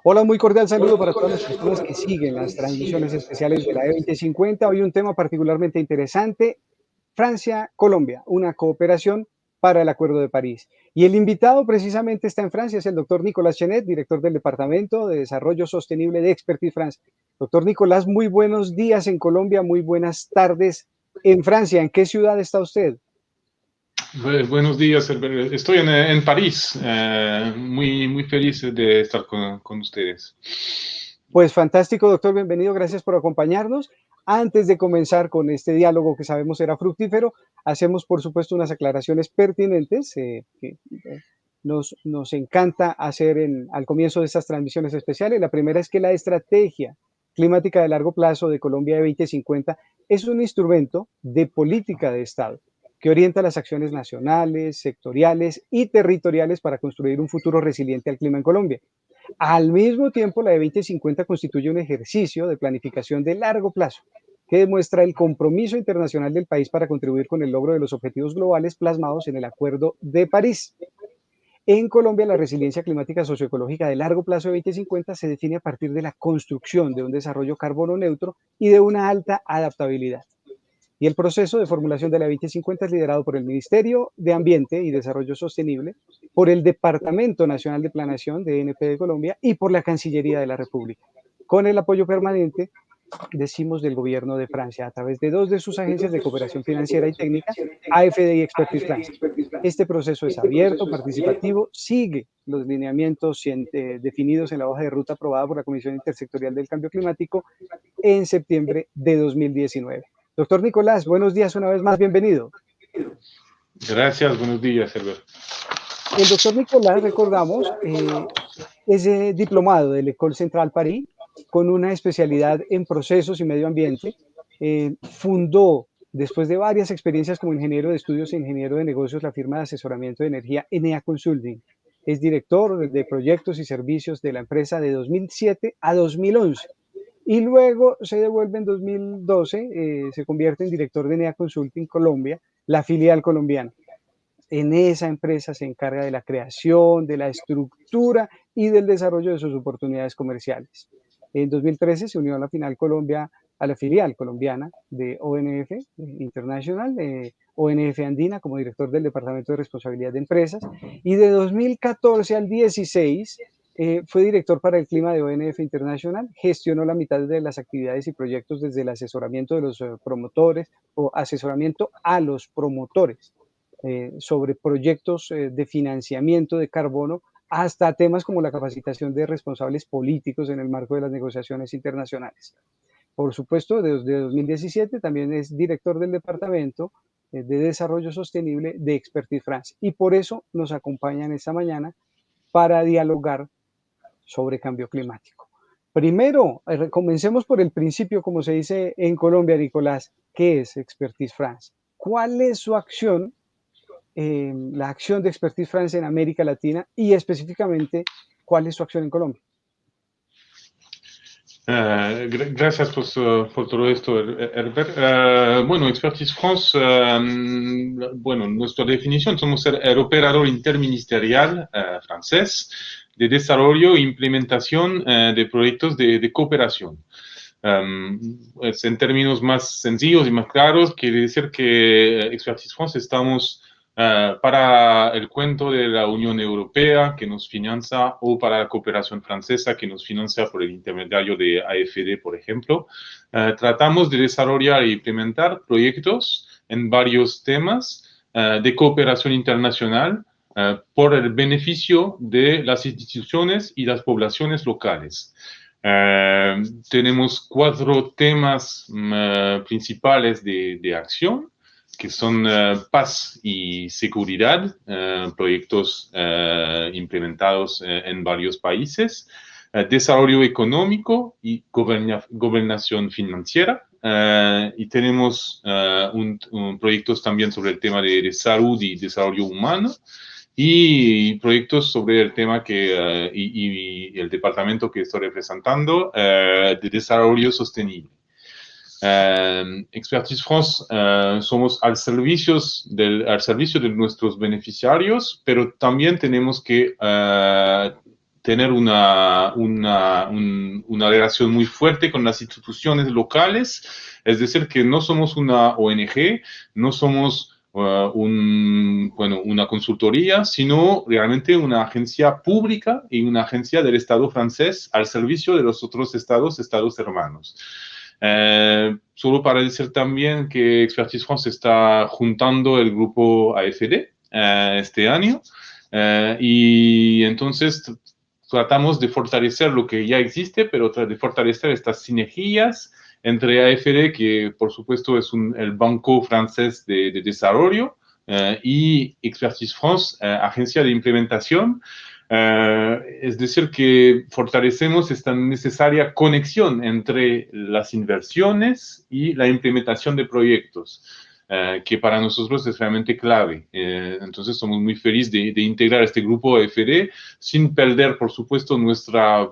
Hola, muy cordial saludo para todas las personas que siguen las transmisiones especiales de la E2050. Hoy un tema particularmente interesante, Francia-Colombia, una cooperación para el Acuerdo de París. Y el invitado precisamente está en Francia, es el doctor Nicolas Chenet, director del Departamento de Desarrollo Sostenible de Expertise France. Doctor Nicolás, muy buenos días en Colombia, muy buenas tardes en Francia. ¿En qué ciudad está usted? Buenos días, Herbert. Estoy en París, muy feliz de estar con ustedes. Pues fantástico, doctor, bienvenido, gracias por acompañarnos. Antes de comenzar con este diálogo que sabemos será fructífero, hacemos por supuesto unas aclaraciones pertinentes que nos encanta hacer al comienzo de estas transmisiones especiales. La primera es que la estrategia climática de largo plazo de Colombia de 2050 es un instrumento de política de Estado que orienta las acciones nacionales, sectoriales y territoriales para construir un futuro resiliente al clima en Colombia. Al mismo tiempo, la de 2050 constituye un ejercicio de planificación de largo plazo que demuestra el compromiso internacional del país para contribuir con el logro de los objetivos globales plasmados en el Acuerdo de París. En Colombia, la resiliencia climática socioecológica de largo plazo de 2050 se define a partir de la construcción de un desarrollo carbono neutro y de una alta adaptabilidad. Y el proceso de formulación de la 2050 es liderado por el Ministerio de Ambiente y Desarrollo Sostenible, por el Departamento Nacional de Planeación de DNP de Colombia y por la Cancillería de la República, con el apoyo permanente, decimos, del gobierno de Francia a través de dos de sus agencias de cooperación financiera y técnica, AFD y Expertise France. Este proceso es abierto, participativo, sigue los lineamientos definidos en la hoja de ruta aprobada por la Comisión Intersectorial del Cambio Climático en septiembre de 2019. Doctor Nicolás, buenos días una vez más, bienvenido. Gracias, buenos días, Herbert. El doctor Nicolás, recordamos, es diplomado del École Centrale Paris con una especialidad en procesos y medio ambiente. Fundó, después de varias experiencias como ingeniero de estudios e ingeniero de negocios, la firma de asesoramiento de energía Enea Consulting. Es director de proyectos y servicios de la empresa de 2007 a 2011. Y luego se devuelve en 2012, se convierte en director de Enea Consulting Colombia, la filial colombiana. En esa empresa se encarga de la creación, de la estructura y del desarrollo de sus oportunidades comerciales. En 2013 se unió a la a la filial colombiana de ONF International, ONF Andina, como director del Departamento de Responsabilidad de Empresas, y de 2014 al 16 fue director para el clima de ONF International, gestionó la mitad de las actividades y proyectos desde el asesoramiento de los promotores o asesoramiento a los promotores sobre proyectos de financiamiento de carbono hasta temas como la capacitación de responsables políticos en el marco de las negociaciones internacionales. Por supuesto, desde 2017 también es director del Departamento de Desarrollo Sostenible de Expertise France y por eso nos acompañan esta mañana para dialogar sobre cambio climático. Primero, comencemos por el principio, como se dice en Colombia, Nicolás. ¿Qué es Expertise France? ¿Cuál es su acción, la acción de Expertise France en América Latina y específicamente cuál es su acción en Colombia? Gracias por todo esto, Herbert. Bueno, Expertise France, bueno, nuestra definición, somos el operador interministerial francés de desarrollo e implementación de proyectos de cooperación. Pues en términos más sencillos y más claros, quiere decir que Expertise France estamos para el cuento de la Unión Europea que nos financia o para la cooperación francesa que nos financia por el intermediario de AFD, por ejemplo. Tratamos de desarrollar e implementar proyectos en varios temas de cooperación internacional por el beneficio de las instituciones y las poblaciones locales. Tenemos 4 temas principales de acción, que son paz y seguridad, proyectos implementados en varios países, desarrollo económico y gobernación financiera. Y tenemos proyectos también sobre el tema de salud y desarrollo humano, y proyectos sobre el tema y el departamento que estoy representando de desarrollo sostenible. Expertise France somos al servicio de nuestros beneficiarios, pero también tenemos que tener una relación muy fuerte con las instituciones locales, es decir, que no somos una ONG, no somos una consultoría, sino realmente una agencia pública y una agencia del Estado francés al servicio de los otros estados hermanos. Solo para decir también que Expertise France está juntando el grupo AFD este año, y entonces tratamos de fortalecer lo que ya existe, pero de fortalecer estas sinergias entre AFD, que por supuesto es el Banco Francés de Desarrollo, y Expertise France, agencia de implementación. Es decir, que fortalecemos esta necesaria conexión entre las inversiones y la implementación de proyectos, que para nosotros es realmente clave. Entonces, somos muy felices de integrar este grupo AFD sin perder, por supuesto, nuestra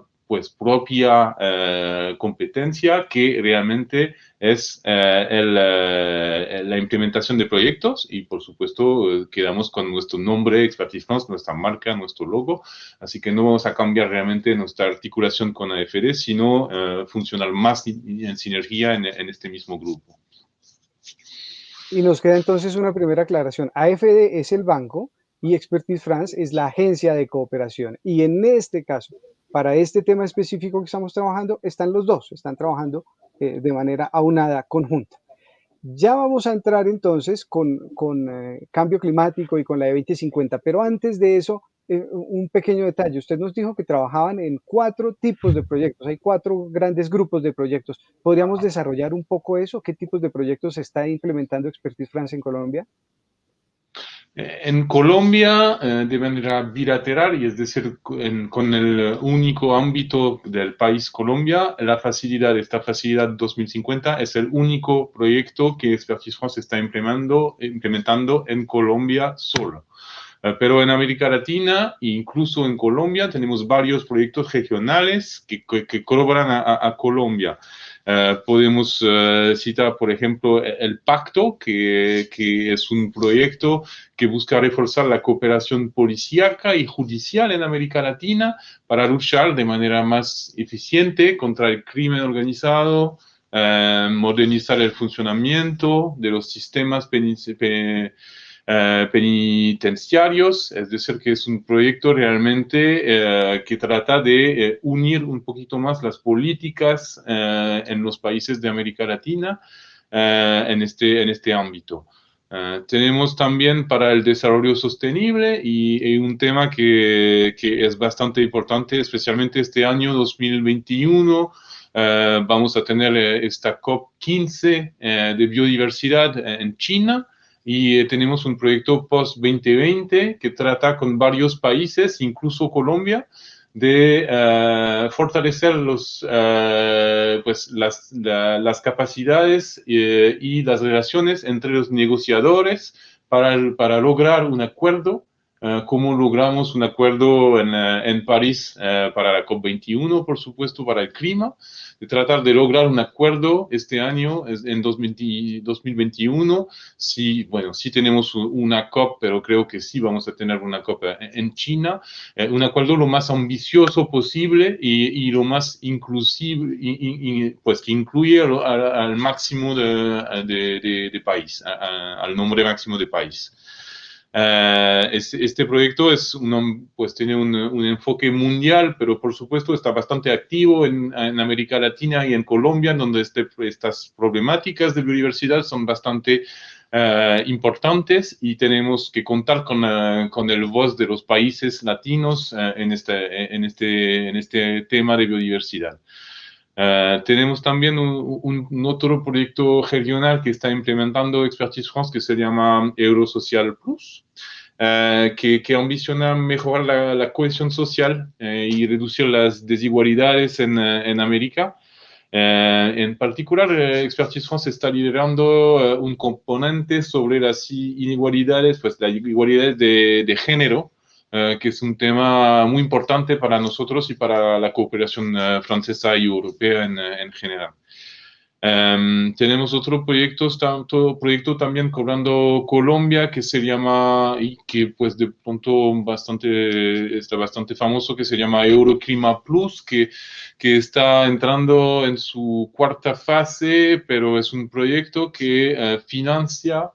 propia competencia, que realmente es la implementación de proyectos, y por supuesto quedamos con nuestro nombre, Expertise France, nuestra marca, nuestro logo, así que no vamos a cambiar realmente nuestra articulación con AFD, sino funcionar más en sinergia en este mismo grupo. Y nos queda entonces una primera aclaración. AFD es el banco y Expertise France es la agencia de cooperación. Y en este caso, para este tema específico que estamos trabajando, están los dos, están trabajando de manera aunada, conjunta. Ya vamos a entrar entonces con cambio climático y con la E2050, pero antes de eso, un pequeño detalle. Usted nos dijo que trabajaban en 4 tipos de proyectos, hay 4 grandes grupos de proyectos. ¿Podríamos desarrollar un poco eso? ¿Qué tipos de proyectos está implementando Expertise France en Colombia? En Colombia, de manera bilateral, y es decir, con el único ámbito del país Colombia, esta facilidad 2050 es el único proyecto que Expertise France está implementando en Colombia solo. Pero en América Latina, incluso en Colombia, tenemos varios proyectos regionales que colaboran a Colombia. Podemos citar, por ejemplo, el Pacto, que es un proyecto que busca reforzar la cooperación policíaca y judicial en América Latina para luchar de manera más eficiente contra el crimen organizado, modernizar el funcionamiento de los sistemas penitenciarios, es decir, que es un proyecto realmente que trata de unir un poquito más las políticas en los países de América Latina en este ámbito. Tenemos también para el desarrollo sostenible y un tema que es bastante importante, especialmente este año 2021. Vamos a tener esta COP15 de biodiversidad en China, y tenemos un proyecto post-2020 que trata con varios países, incluso Colombia, de fortalecer las capacidades y las relaciones entre los negociadores para lograr un acuerdo, como logramos un acuerdo en París para la COP21, por supuesto, para el clima, de tratar de lograr un acuerdo este año, en 2021. Sí, bueno, sí tenemos una COP, pero creo que sí vamos a tener una COP en China, un acuerdo lo más ambicioso posible y lo más inclusivo, pues que incluye al máximo de país, al nombre máximo de país. Este proyecto pues tiene un enfoque mundial, pero por supuesto está bastante activo en América Latina y en Colombia, donde estas problemáticas de biodiversidad son bastante importantes, y tenemos que contar con el voz de los países latinos en este tema de biodiversidad. Tenemos también un otro proyecto regional que está implementando Expertise France, que se llama Eurosocial Plus, que ambiciona mejorar la cohesión social y reducir las desigualdades en América. En particular, Expertise France está liderando un componente sobre las inigualdades, pues las igualdades de género, que es un tema muy importante para nosotros y para la cooperación francesa y europea en general. Tenemos otro proyecto también cobrando Colombia que se llama, y que pues de pronto está bastante famoso, que se llama Euroclima Plus, que está entrando en su cuarta fase, pero es un proyecto que financia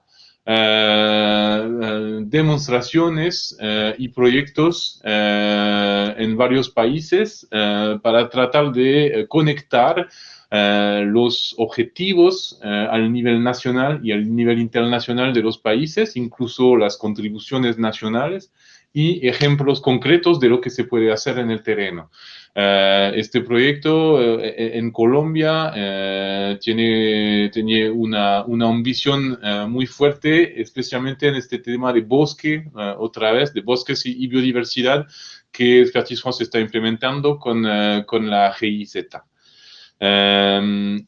demostraciones y proyectos en varios países para tratar de conectar los objetivos al nivel nacional y al nivel internacional de los países, incluso las contribuciones nacionales y ejemplos concretos de lo que se puede hacer en el terreno. Este proyecto en Colombia tiene una ambición muy fuerte, especialmente en este tema de bosque, otra vez, de bosques y biodiversidad, que Expertise France está implementando con la GIZ.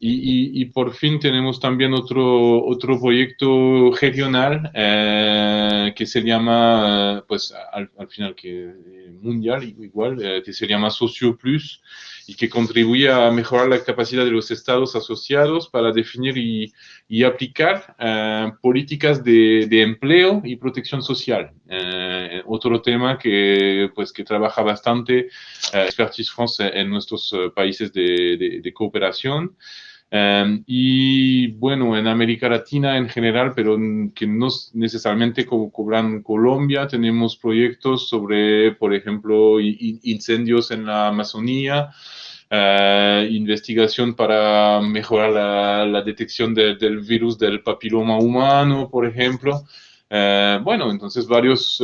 Y por fin tenemos también otro proyecto regional que se llama, pues al final que mundial igual, que se llama Socio Plus y que contribuye a mejorar la capacidad de los estados asociados para definir y aplicar políticas de empleo y protección social. Otro tema que trabaja bastante Expertise France en nuestros países de cooperación. Y bueno, en América Latina en general, pero que no necesariamente como cobran Colombia, tenemos proyectos sobre, por ejemplo, incendios en la Amazonía, investigación para mejorar la detección del virus del papiloma humano, por ejemplo. Bueno, entonces varios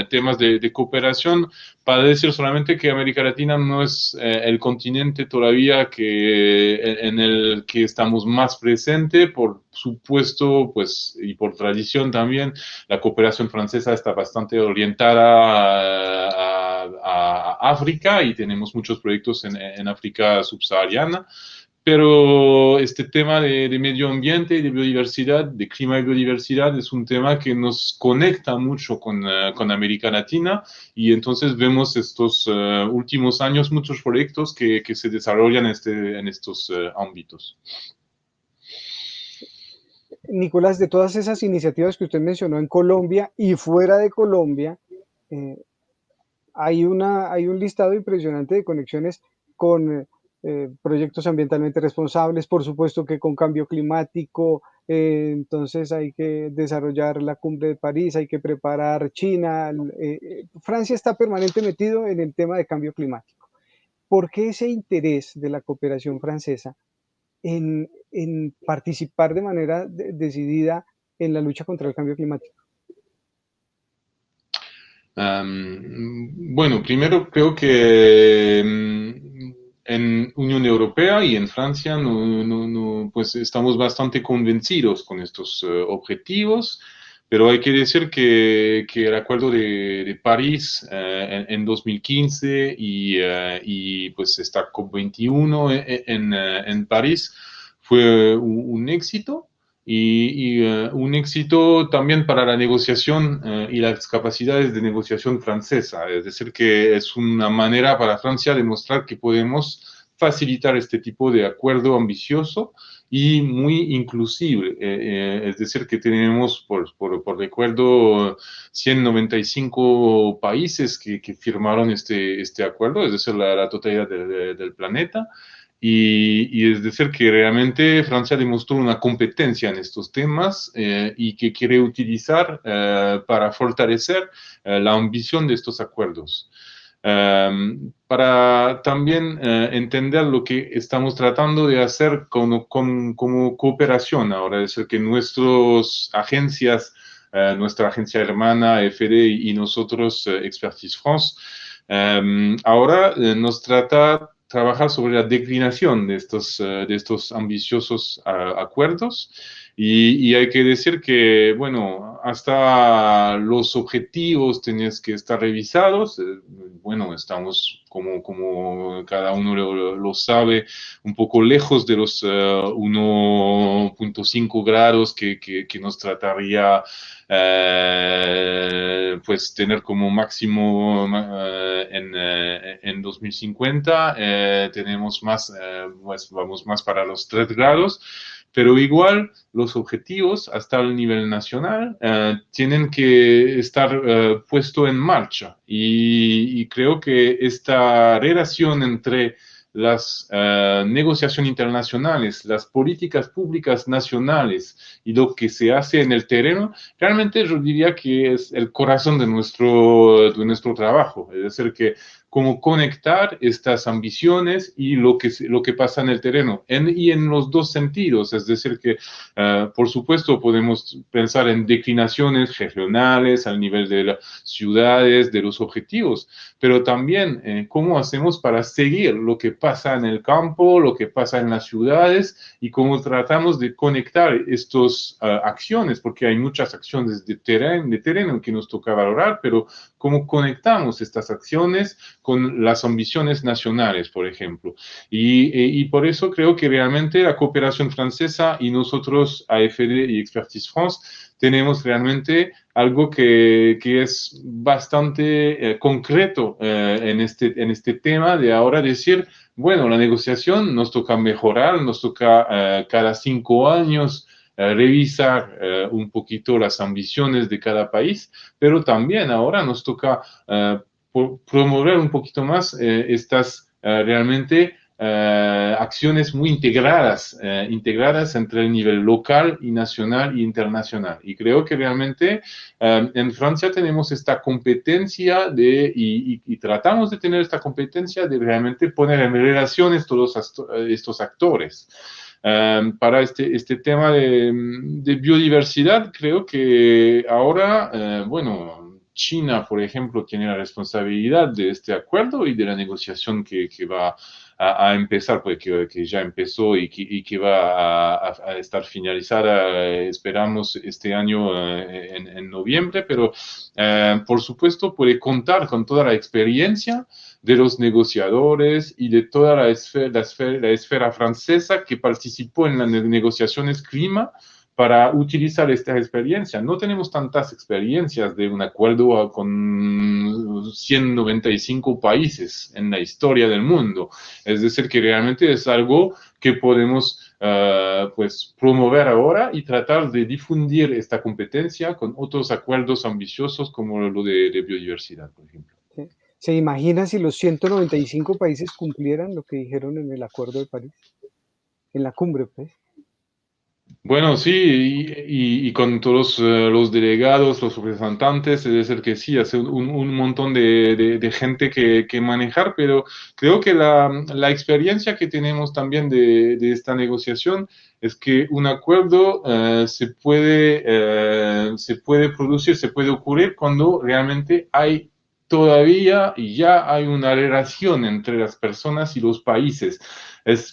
temas de cooperación para decir solamente que América Latina no es el continente todavía en el que estamos más presente, por supuesto, pues, y por tradición también, la cooperación francesa está bastante orientada a África y tenemos muchos proyectos en África subsahariana. Pero este tema de medio ambiente y de biodiversidad, de clima y biodiversidad, es un tema que nos conecta mucho con América Latina y entonces vemos estos últimos años muchos proyectos que se desarrollan en estos ámbitos. Nicolás, de todas esas iniciativas que usted mencionó en Colombia y fuera de Colombia, eh, hay un listado impresionante de conexiones con proyectos ambientalmente responsables, por supuesto que con cambio climático, entonces hay que desarrollar la cumbre de París, hay que preparar China. Francia está permanentemente metido en el tema de cambio climático. ¿Por qué ese interés de la cooperación francesa en participar de manera decidida en la lucha contra el cambio climático? Bueno, primero creo que en Unión Europea y en Francia pues estamos bastante convencidos con estos objetivos, pero hay que decir que el Acuerdo de París en 2015 y pues esta COP21 en París fue un éxito y un éxito también para la negociación y las capacidades de negociación francesa. Es decir, que es una manera para Francia de mostrar que podemos facilitar este tipo de acuerdo ambicioso y muy inclusive. Es decir, que tenemos, por recuerdo, 195 países que firmaron este acuerdo, es decir, la totalidad del planeta. Y es decir, que realmente Francia demostró una competencia en estos temas y que quiere utilizar para fortalecer la ambición de estos acuerdos. Para también entender lo que estamos tratando de hacer como cooperación ahora, es decir, que nuestras agencias, nuestra agencia hermana FD y nosotros, Expertise France, ahora nos trata trabajar sobre la declinación de estos ambiciosos acuerdos Y hay que decir que, bueno, hasta los objetivos tenían que estar revisados. Bueno, estamos, como cada uno lo sabe, un poco lejos de los 1,5 grados que nos trataría pues tener como máximo en 2050. Tenemos más, pues vamos más para los 3 grados. Pero igual los objetivos hasta el nivel nacional tienen que estar puestos en marcha y creo que esta relación entre las negociaciones internacionales, las políticas públicas nacionales y lo que se hace en el terreno, realmente yo diría que es el corazón de nuestro trabajo. Es decir, que cómo conectar estas ambiciones y lo que pasa en el terreno, y en los dos sentidos, es decir, que por supuesto podemos pensar en declinaciones regionales al nivel de las ciudades, de los objetivos, pero también cómo hacemos para seguir lo que pasa en el campo, lo que pasa en las ciudades y cómo tratamos de conectar estas acciones, porque hay muchas acciones de terreno que nos toca valorar, pero cómo conectamos estas acciones con las ambiciones nacionales, por ejemplo. Y por eso creo que realmente la cooperación francesa y nosotros, AFD y Expertise France, tenemos realmente algo que es bastante concreto en este tema de ahora decir, bueno, la negociación nos toca mejorar, nos toca cada 5 años revisar un poquito las ambiciones de cada país, pero también ahora nos toca promover un poquito más estas realmente acciones muy integradas entre el nivel local y nacional e internacional. Y creo que realmente en Francia tenemos esta competencia y tratamos de tener esta competencia de realmente poner en relaciones todos estos actores. Para este tema de biodiversidad, creo que ahora, bueno, China, por ejemplo, tiene la responsabilidad de este acuerdo y de la negociación que va a empezar, pues que ya empezó y que va a estar finalizada, esperamos, este año en noviembre, pero por supuesto puede contar con toda la experiencia de los negociadores y de toda la esfera francesa que participó en las negociaciones clima para utilizar esta experiencia. No tenemos tantas experiencias de un acuerdo con 195 países en la historia del mundo. Es decir, que realmente es algo que podemos pues promover ahora y tratar de difundir esta competencia con otros acuerdos ambiciosos como lo de biodiversidad, por ejemplo. ¿Sí? ¿Se imagina si los 195 países cumplieran lo que dijeron en el Acuerdo de París? En la cumbre, pues. Bueno, sí, y con todos los delegados, los representantes, es decir, que sí, hace un montón de gente que manejar, pero creo que la experiencia que tenemos también de esta negociación es que un acuerdo se puede producir, se puede ocurrir cuando realmente hay todavía y ya hay una relación entre las personas y los países.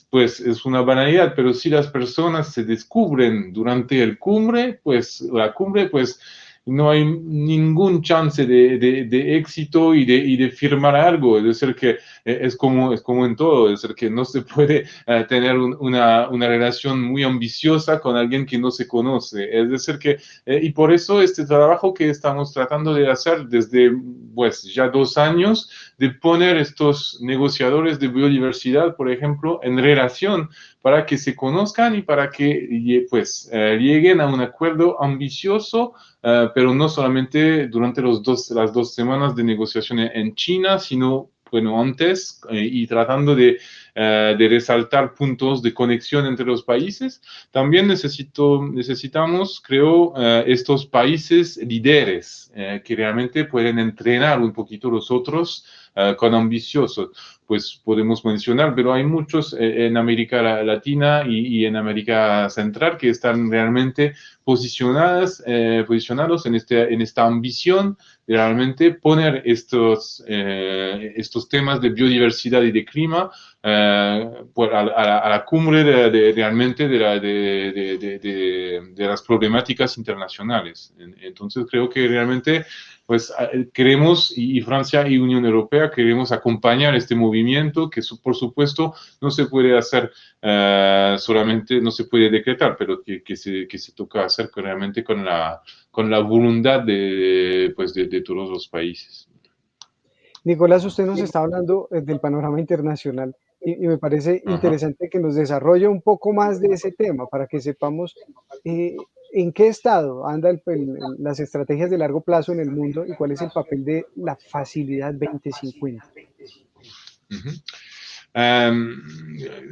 Pues, es una banalidad, pero si las personas se descubren durante el cumbre, pues la cumbre, pues no hay ningún chance de éxito y de firmar algo. Es decir, que es como en todo, es decir, que no se puede tener una relación muy ambiciosa con alguien que no se conoce. Es decir, que, y por eso este trabajo que estamos tratando de hacer desde, pues, ya 2 años, de poner estos negociadores de biodiversidad, por ejemplo, en relación para que se conozcan y para que pues lleguen a un acuerdo ambicioso, pero no solamente durante las 2 semanas de negociación en China, sino bueno, antes, y tratando de resaltar puntos de conexión entre los países. También necesitamos, creo, estos países líderes que realmente pueden entrenar un poquito los otros con ambiciosos. Pues podemos mencionar, pero hay muchos en América Latina y en América Central que están realmente posicionados en esta ambición de realmente poner estos temas de biodiversidad y de clima pues a la cumbre realmente de las problemáticas internacionales. Entonces creo que realmente pues queremos, y Francia y Unión Europea queremos acompañar este movimiento que por supuesto no se puede hacer solamente, no se puede decretar, pero que se toca hacer realmente con la voluntad pues de todos los países. Nicolás, usted nos está hablando del panorama internacional y me parece Ajá. interesante que nos desarrolle un poco más de ese tema para que sepamos en qué estado andan las estrategias de largo plazo en el mundo y cuál es el papel de la facilidad 2050. Ujú. Um,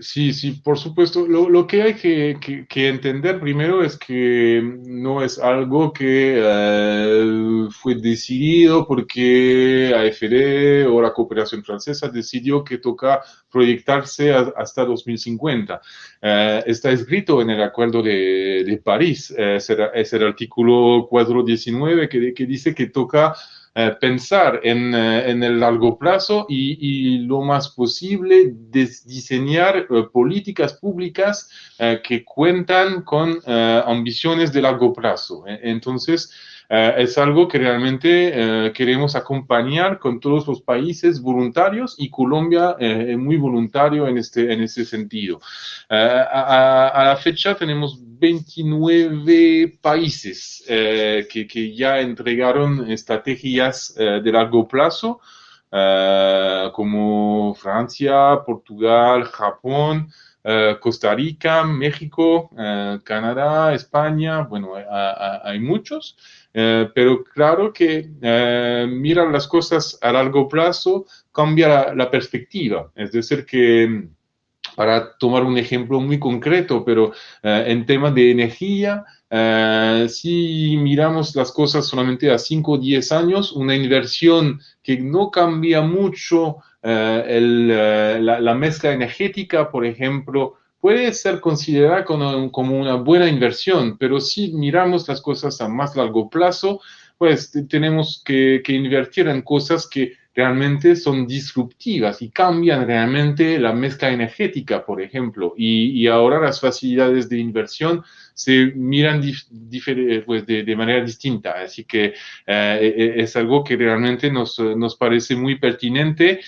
sí, sí, por supuesto. Lo que hay que entender primero es que no es algo que fue decidido porque AFD o la cooperación francesa decidió que toca proyectarse hasta 2050. Está escrito en el Acuerdo de París, es el artículo 419 que dice que toca pensar en el largo plazo y lo más posible diseñar políticas públicas que cuentan con ambiciones de largo plazo. Entonces, es algo que realmente queremos acompañar con todos los países voluntarios y Colombia es muy voluntario en este sentido. A la fecha tenemos 29 países que ya entregaron estrategias de largo plazo, como Francia, Portugal, Japón, Costa Rica, México, Canadá, España, bueno, hay muchos, pero claro que mirar las cosas a largo plazo cambia la perspectiva, es decir, que para tomar un ejemplo muy concreto, pero en tema de energía, si miramos las cosas solamente a 5 o 10 años, una inversión que no cambia mucho la mezcla energética, por ejemplo, puede ser considerada como una buena inversión, pero si miramos las cosas a más largo plazo, pues tenemos que invertir en cosas que realmente son disruptivas y cambian realmente la mezcla energética, por ejemplo. Y ahora las facilidades de inversión se miran pues de manera distinta. Así que es algo que realmente nos parece muy pertinente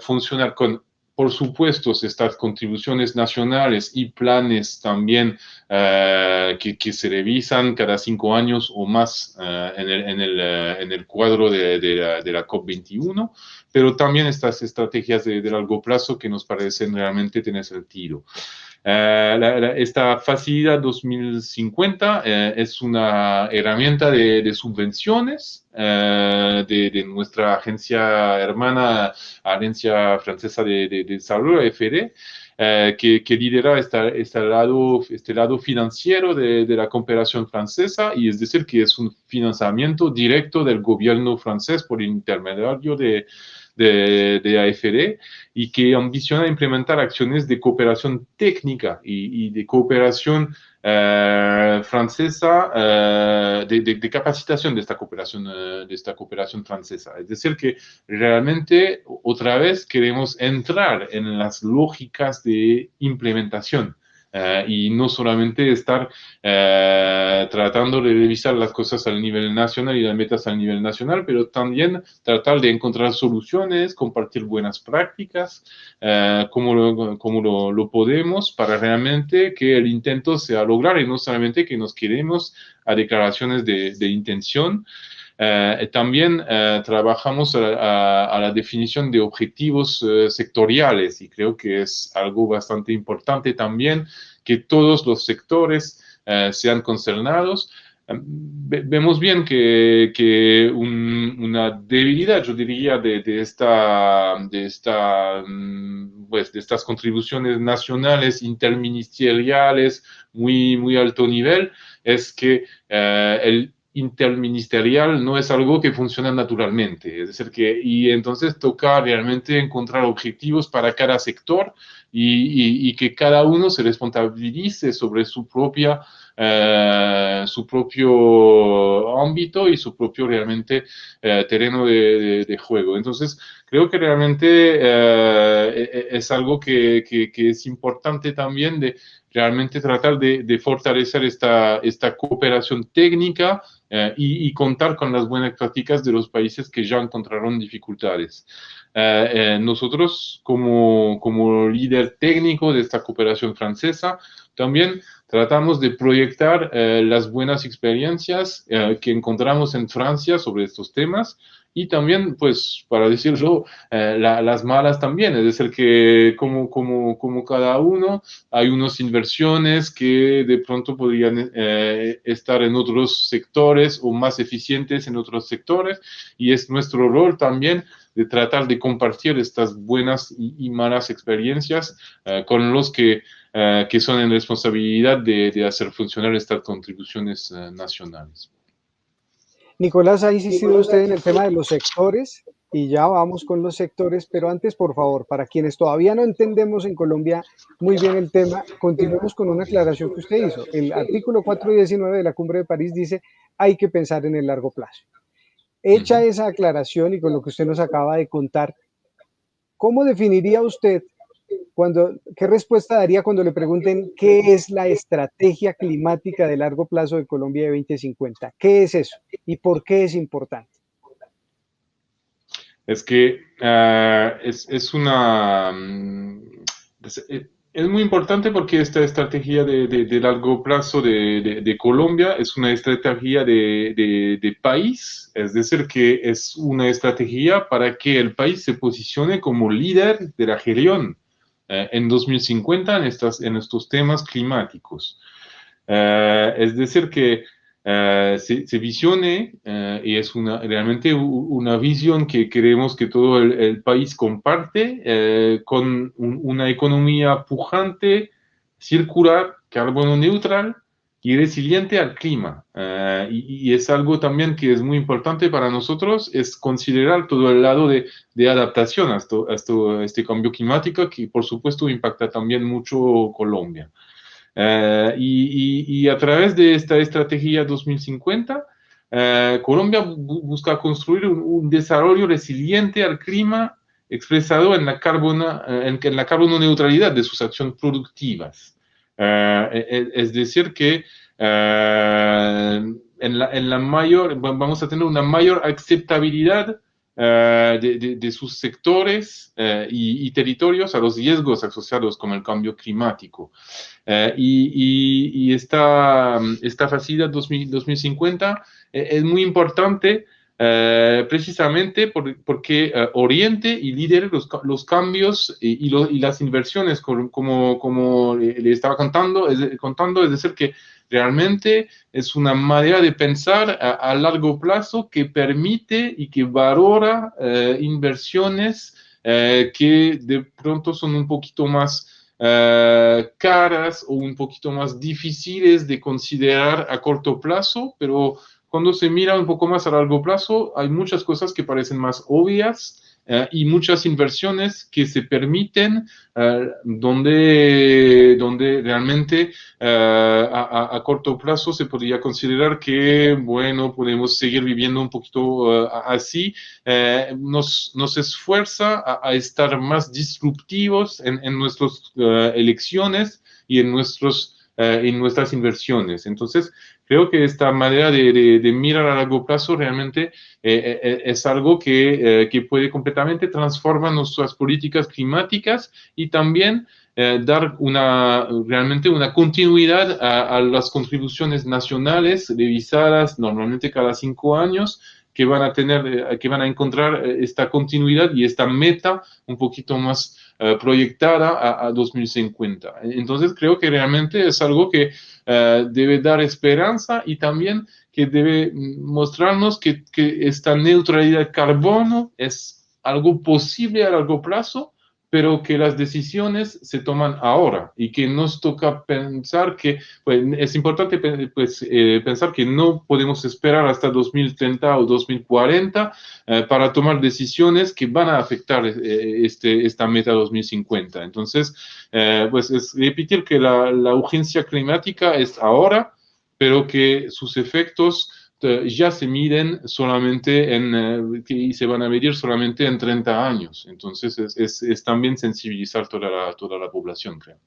funcionar con, por supuesto, estas contribuciones nacionales y planes también que se revisan cada 5 años o más en el cuadro de la COP21, pero también estas estrategias de largo plazo que nos parecen realmente tener sentido. Esta facilidad 2050 es una herramienta de subvenciones de nuestra agencia hermana, Agencia Francesa de Desarrollo, AFD, que lidera este lado financiero de la cooperación francesa, y es decir, que es un financiamiento directo del gobierno francés por intermediario de AFD, y que ambiciona implementar acciones de cooperación técnica y de cooperación francesa, de capacitación de esta cooperación francesa. Es decir, que realmente otra vez queremos entrar en las lógicas de implementación. Y no solamente estar tratando de revisar las cosas al nivel nacional y las metas al nivel nacional, pero también tratar de encontrar soluciones, compartir buenas prácticas, como lo podemos para realmente que el intento sea lograr y no solamente que nos quedemos a declaraciones de intención. También trabajamos a la definición de objetivos sectoriales, y creo que es algo bastante importante también que todos los sectores sean concernados. Vemos bien que una debilidad, yo diría, pues, de estas contribuciones nacionales interministeriales muy alto nivel es que el interministerial no es algo que funciona naturalmente. Es decir, y entonces toca realmente encontrar objetivos para cada sector y que cada uno se responsabilice sobre su propio ámbito y su propio realmente terreno de juego. Entonces, creo que realmente es algo que es importante también de realmente tratar de fortalecer esta cooperación técnica y contar con las buenas prácticas de los países que ya encontraron dificultades. Nosotros, como líder técnico de esta cooperación francesa, también tratamos de proyectar las buenas experiencias que encontramos en Francia sobre estos temas y también, pues, para decirlo, las malas también, es decir, que como cada uno, hay unas inversiones que de pronto podrían estar en otros sectores o más eficientes en otros sectores y es nuestro rol también de tratar de compartir estas buenas y malas experiencias con los que son en responsabilidad de hacer funcionar estas contribuciones nacionales. Nicolás, ha insistido usted en el tema de los sectores y ya vamos con los sectores, pero antes, por favor, para quienes todavía no entendemos en Colombia muy bien el tema, continuemos con una aclaración que usted hizo. El artículo 419 de la Cumbre de París dice hay que pensar en el largo plazo. Hecha esa aclaración y con lo que usted nos acaba de contar, ¿cómo definiría usted qué respuesta daría cuando le pregunten qué es la estrategia climática de largo plazo de Colombia de 2050? ¿Qué es eso y por qué es importante? Es que es muy importante porque esta estrategia de largo plazo de Colombia es una estrategia de país, es decir, que es una estrategia para que el país se posicione como líder de la región en 2050 en estos temas climáticos. Es decir, que se visione y es realmente una visión que queremos que todo el país comparte con una economía pujante, circular, carbono neutral y resiliente al clima. Y es algo también que es muy importante para nosotros, es considerar todo el lado de adaptación a este cambio climático que por supuesto impacta también mucho Colombia. Y a través de esta estrategia 2050, Colombia busca construir un desarrollo resiliente al clima expresado en la carbono neutralidad de sus acciones productivas. Es decir, que vamos a tener una mayor aceptabilidad de sus sectores y territorios a los riesgos asociados con el cambio climático. Y esta facilidad 2050 es muy importante precisamente porque oriente y lidere los cambios y las inversiones, como le estaba contando, es decir, que realmente es una manera de pensar a largo plazo que permite y que valora inversiones que de pronto son un poquito más caras o un poquito más difíciles de considerar a corto plazo, pero cuando se mira un poco más a largo plazo, hay muchas cosas que parecen más obvias y muchas inversiones que se permiten donde realmente a corto plazo se podría considerar que, bueno, podemos seguir viviendo un poquito así. Nos esfuerza a estar más disruptivos en nuestras elecciones y en nuestras inversiones. Entonces, creo que esta manera de mirar a largo plazo realmente es algo que puede completamente transformar nuestras políticas climáticas y también dar realmente una continuidad a las contribuciones nacionales revisadas normalmente cada 5 años que van a encontrar esta continuidad y esta meta un poquito más proyectada a 2050. Entonces creo que realmente es algo que debe dar esperanza y también que debe mostrarnos que esta neutralidad de carbono es algo posible a largo plazo, pero que las decisiones se toman ahora y que nos toca pensar que, pues, es importante pues, pensar que no podemos esperar hasta 2030 o 2040 para tomar decisiones que van a afectar esta meta 2050. Entonces, pues es repetir que la urgencia climática es ahora, pero que sus efectos ya se miden solamente y se van a medir solamente en 30 años. Entonces, es también sensibilizar toda la población, creo.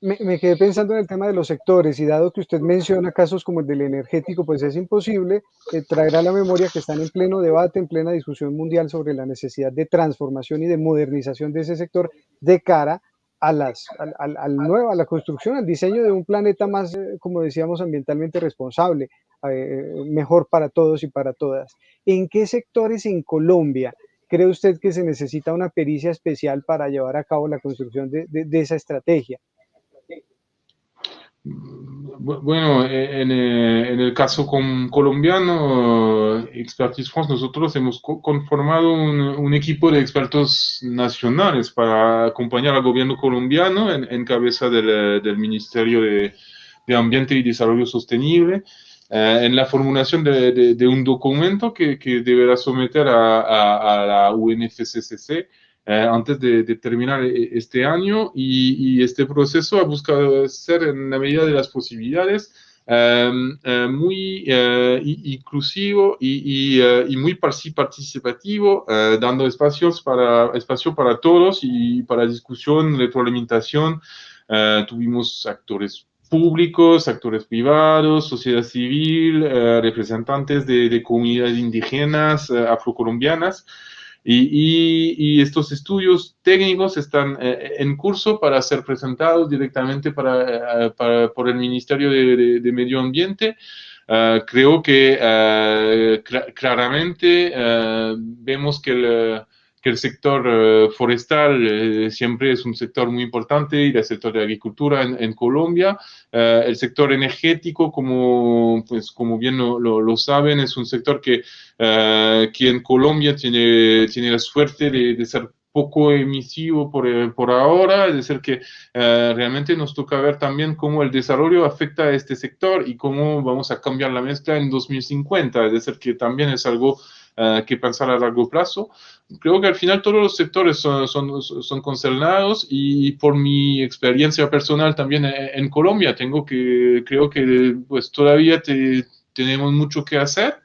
Me quedé pensando en el tema de los sectores y dado que usted menciona casos como el del energético, pues es imposible traer a la memoria que están en pleno debate, en plena discusión mundial sobre la necesidad de transformación y de modernización de ese sector de cara a a la construcción, al diseño de un planeta más, como decíamos, ambientalmente responsable, mejor para todos y para todas. ¿En qué sectores en Colombia cree usted que se necesita una pericia especial para llevar a cabo la construcción de esa estrategia? Bueno, en el caso colombiano, Expertise France, nosotros hemos conformado un equipo de expertos nacionales para acompañar al gobierno colombiano en cabeza del Ministerio de Ambiente y Desarrollo Sostenible en la formulación de un documento que deberá someter a la UNFCCC antes de terminar este año y este proceso ha buscado ser en la medida de las posibilidades muy inclusivo y muy participativo, dando espacio para todos y para discusión, retroalimentación. Tuvimos actores públicos, actores privados, sociedad civil, representantes de comunidades indígenas, afrocolombianas. Y estos estudios técnicos están en curso para ser presentados directamente por el Ministerio de Medio Ambiente. Creo que claramente vemos que el sector forestal siempre es un sector muy importante y el sector de agricultura en Colombia. El sector energético, como bien lo saben, es un sector que en Colombia tiene la suerte de ser poco emisivo por ahora, es decir, que realmente nos toca ver también cómo el desarrollo afecta a este sector y cómo vamos a cambiar la mezcla en 2050, es decir, que también es algo que pensar a largo plazo. Creo que al final todos los sectores son concernados y por mi experiencia personal también en Colombia creo que pues todavía tenemos mucho que hacer,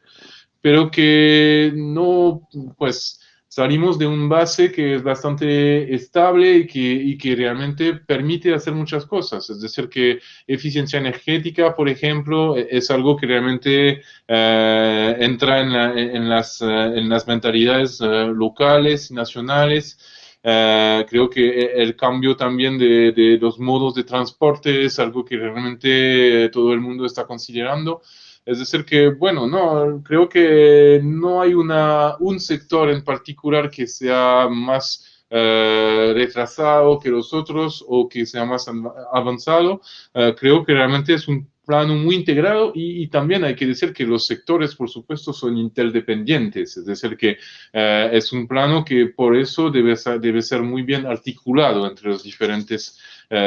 pero que no, pues salimos de un base que es bastante estable y que realmente permite hacer muchas cosas. Es decir, que eficiencia energética, por ejemplo, es algo que realmente entra en las mentalidades locales y nacionales. Creo que el cambio también de los modos de transporte es algo que realmente todo el mundo está considerando. Es decir, que, bueno, no, creo que no hay un sector en particular que sea más retrasado que los otros o que sea más avanzado. Creo que realmente es un plano muy integrado y también hay que decir que los sectores, por supuesto, son interdependientes. Es decir, que es un plano que por eso debe ser muy bien articulado entre los diferentes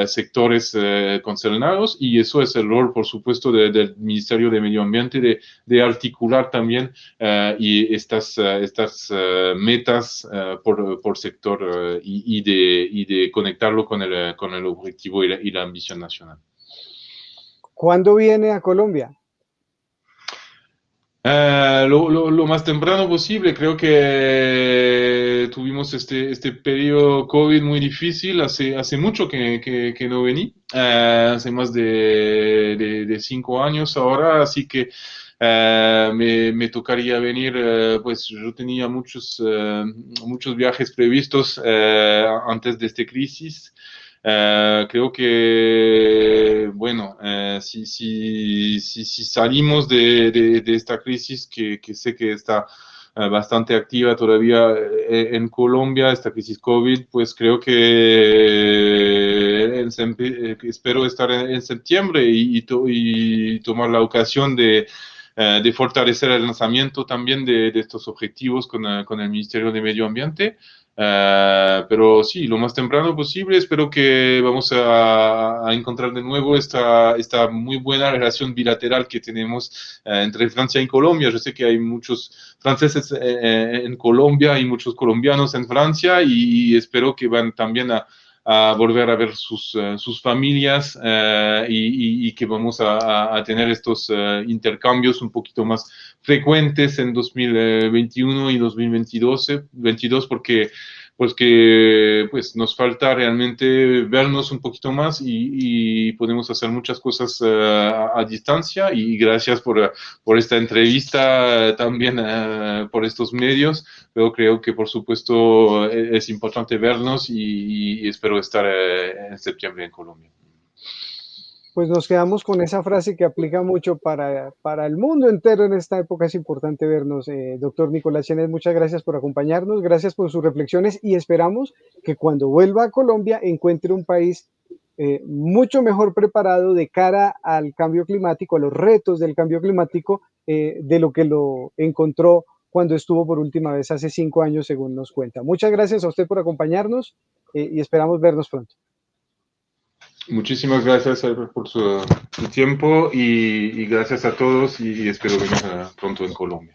sectores concernados y eso es el rol, por supuesto, del Ministerio de Medio Ambiente de articular también y estas metas por sector y de conectarlo con el objetivo y la ambición nacional. ¿Cuándo viene a Colombia? Lo más temprano posible, creo que tuvimos este periodo COVID muy difícil, hace mucho que no vení, hace más de 5 años ahora, así que me tocaría venir, pues yo tenía muchos viajes previstos antes de esta crisis. Creo que, bueno, si salimos de esta crisis que sé que está bastante activa todavía en Colombia, esta crisis COVID, pues creo que espero estar en septiembre y tomar la ocasión de fortalecer el lanzamiento también de estos objetivos con el Ministerio de Medio Ambiente. Pero sí, lo más temprano posible. Espero que vamos a encontrar de nuevo esta muy buena relación bilateral que tenemos entre Francia y Colombia. Yo sé que hay muchos franceses en Colombia y muchos colombianos en Francia y espero que van también a volver a ver sus familias y que vamos a tener estos intercambios un poquito más frecuentes en 2021 y 2022 porque pues que pues nos falta realmente vernos un poquito más y podemos hacer muchas cosas a distancia y gracias por esta entrevista, también por estos medios, pero creo que por supuesto es importante vernos y espero estar en septiembre en Colombia. Pues nos quedamos con esa frase que aplica mucho para el mundo entero en esta época. Es importante vernos. Doctor Nicolás Chenet, muchas gracias por acompañarnos, gracias por sus reflexiones y esperamos que cuando vuelva a Colombia encuentre un país mucho mejor preparado de cara al cambio climático, a los retos del cambio climático, de lo que lo encontró cuando estuvo por última vez hace 5 años, según nos cuenta. Muchas gracias a usted por acompañarnos y esperamos vernos pronto. Muchísimas gracias por su tiempo y gracias a todos y espero venir pronto en Colombia.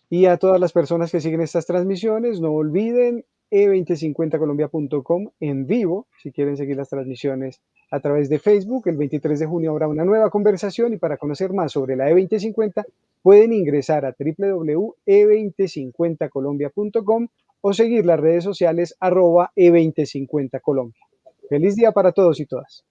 Y a todas las personas que siguen estas transmisiones, no olviden e2050colombia.com en vivo, si quieren seguir las transmisiones a través de Facebook. El 23 de junio habrá una nueva conversación y para conocer más sobre la E2050 pueden ingresar a www.e2050colombia.com o seguir las redes sociales @e2050colombia. Feliz día para todos y todas.